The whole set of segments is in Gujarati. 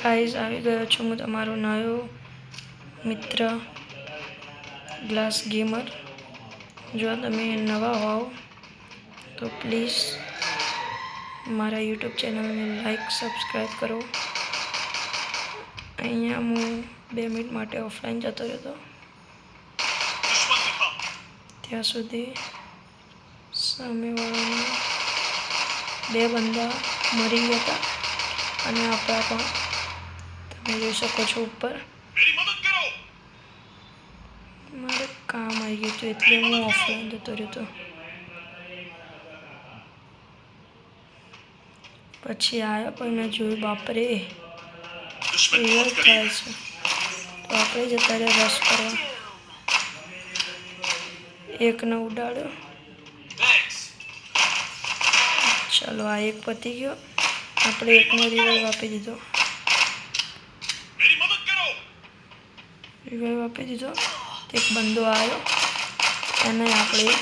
ગાઈઝ આવી ગયો છું હું તમારો નવો મિત્ર ગ્લાસ ગેમર. જો તમે નવા હોવ તો પ્લીઝ મારા યુટ્યુબ ચેનલને લાઈક સબસ્ક્રાઈબ કરો. અહીંયા હું 2 મિનિટ માટે ઓફલાઈન જતો રહ્યો હતો. ત્યાં સુધી સામેવાળાના 2 બંદા મરી ગયા હતા અને આપણા પણ તમે જોઈ શકો છો ઉપર. મારે કામ આવી ગયું હતું એટલે હું ઓફલાઈન જતો રહ્યો હતો. પછી આવ્યા પણ મેં જોયું બાપરે રિવર્સ થાય છે, તો આપણે જતા રહ્યા રસ કરવા. એકને ઉડાડ્યો. ચાલો આ એક પતી ગયો. આપણે એકનો રિવાઈવ આપી દીધો. એક બંદો આવ્યો એને આપણે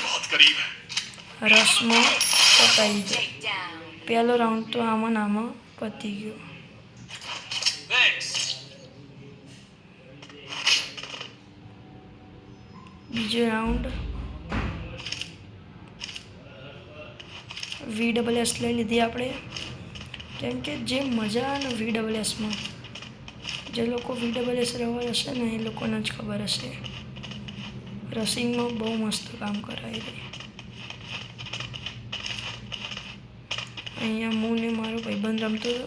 રસમાં પતાવી દીધો. પહેલો રાઉન્ડ તો આમાં પતી ગયો. બીજો રાઉન્ડ VSS લઈ લીધી આપણે, કેમ કે જે મજા આવે ને VSSમાં, જે લોકો VSS રમવા હશે ને એ લોકોને જ ખબર હશે. રસિંગમાં બહુ મસ્ત કામ કરાવી દે. અહીંયા હું ને મારો ભાઈબંધ રમતો હતો.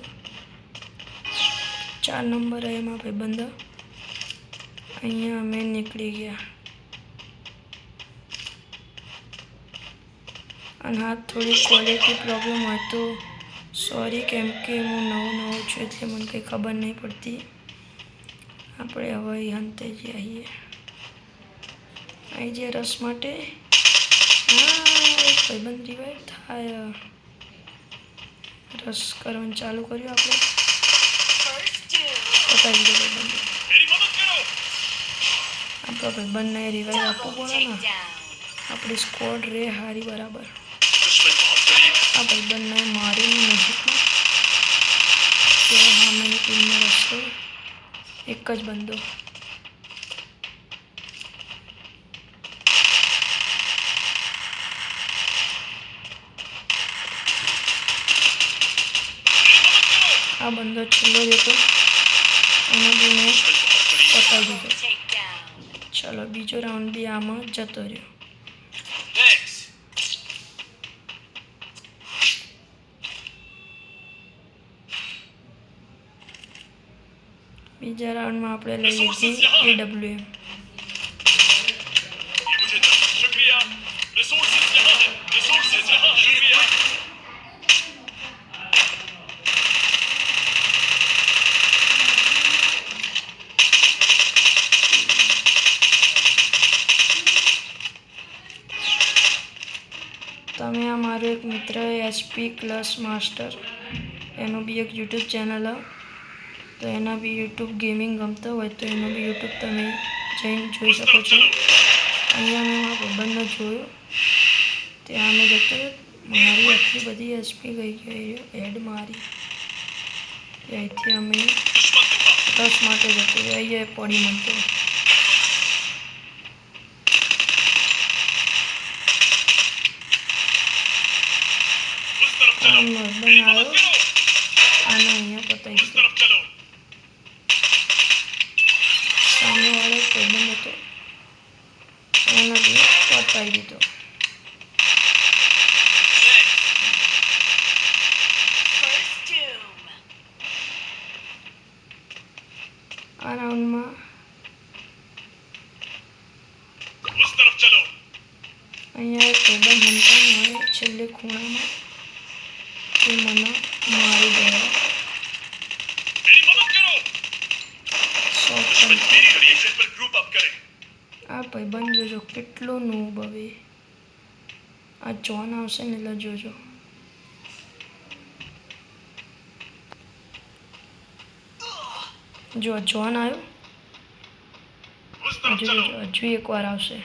4 નંબર એમાં ભાઈબંધ. અહીંયા અમે નીકળી ગયા. અને હા, થોડી ક્વોલિટી પ્રોબ્લેમ હોય તો સોરી, કેમ કે હું નવો છું એટલે મને કંઈ ખબર નહીં પડતી. આપણે હવે અંતે જ આવીએ. અહીં જે રસ માટે ભાઈબંધ રિવાઈવ થાય. રસ કરવાનું ચાલુ કર્યું આપણે. પતાવી દીધો ભાઈબંધ. આપણા ભાઈબંધને રિવાઈવ આપવું પડે ને. આપણી સ્કોડ રે હારી બરાબર. આ ભાઈબંધને મારીને નજીકમાં કે સામેની ટીમનો રસ્તો એક જ બંદો. આ બંદો છેલ્લો જ હતો અને બી મેં પતાવી દીધો. ચાલો બીજો રાઉન્ડ બી આમાં જતો રહ્યો. બીજા રાઉન્ડમાં આપણે લઈ લીધી AWM. તમે આ મારો એક મિત્ર HP ક્લસ માસ્ટર, એનું બી એક યુટ્યુબ ચેનલ, તો એના બી યુટ્યુબ ગેમિંગ ગમતા હોય તો એનો બી યુટ્યુબ તમે જઈને જોઈ શકો છો. અહીંયા મેં મારા ભાઈબંધને જોયો ત્યાં અમે જતો. મારી આટલી બધી HP ગઈ હેડ મારી. ત્યાંથી અમે રસ માટે જતો અહીંયા પડી મળતો. ભાઈબંધ આવ્યો આને અહીંયા પતાવી દીધો. સામેવાળો ભાઈબંધ હતો એને બી પતાવી દીધો. આ રાઉન્ડમાં અહીંયા એક ભાઈબંધ હંતા હોય છેલ્લે ખૂણામાં, એ મને મારી ગયા. આ ભાઈબંધ જોજો કેટલો નૂબ. હવે આ જોન આવશે ને એટલે જોજો. જો જોન આવ્યો, હજુ એકવાર આવશે.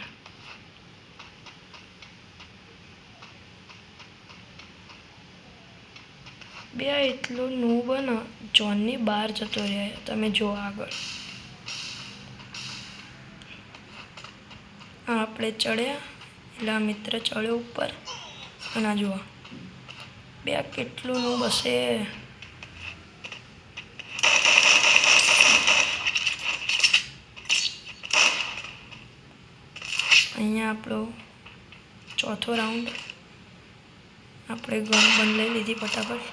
બે એટલું નૂબ ને ઝોનની બહાર જતો રહે. તમે જો આગળ આપણે ચડ્યા એટલે આ મિત્ર ચડ્યો ઉપર અને આ જુઓ બે કેટલું નું બસે. અહીંયા આપણો ચોથો રાઉન્ડ. આપણે ગન લઈ લીધી ફટાફટ.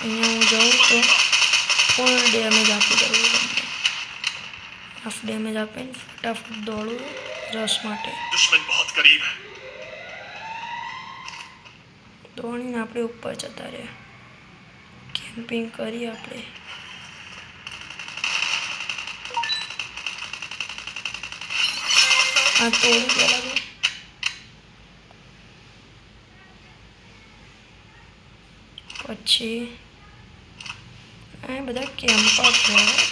અહીંયા હું જાઉં તો ફૂલ ડેમેજ આપી દઉં. હાફ ડેમેજ આપીને ફટાફટ દોડું રસ માટે. दुश्मन बहुत करीब है. દોડીને આપણે ઉપર જતા રહ્યા. કેમ્પિંગ કરી આપણે. આ તોડી પહેલાં પછી આ બધા કેમ્પર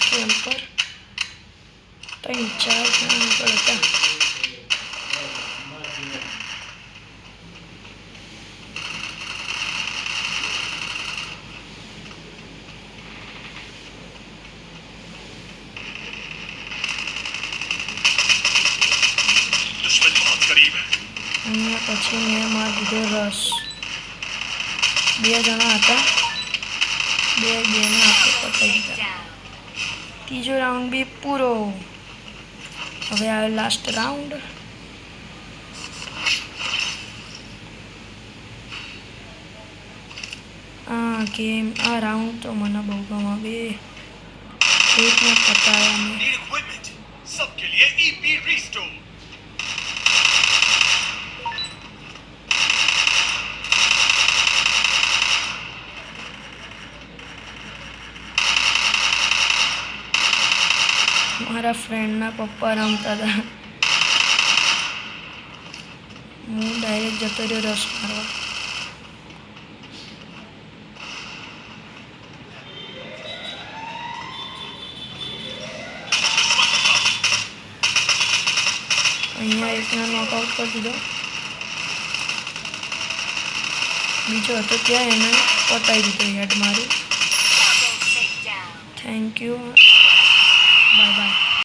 કેમ્પર 3-4 જણા આગળ હતા. दुश्मन बहुत करीब है. અહીંયા પછી મેં મારી દીધો રસ. 2 જણા હતા. બેને આપણે પતાવી દીધા. ત્રીજો રાઉન્ડ બી પૂરો. હવે આ લાસ્ટ રાઉન્ડ. આ રાઉન્ડ તો મને બહુ ગમે. બે એકને પતાવ્યા મેં. Need equipment. सबके लिए EP restore. મારા ફ્રેન્ડના પપ્પા રમતા હતા. હું ડાયરેક્ટ જતો રહ્યો રસ મારવા. અહીંયા એકના નોકઆઉટ કરી દીધો. બીજો હતો ત્યાં એને પતાવી દીધો હેડ મારી. Thank you. Bye bye.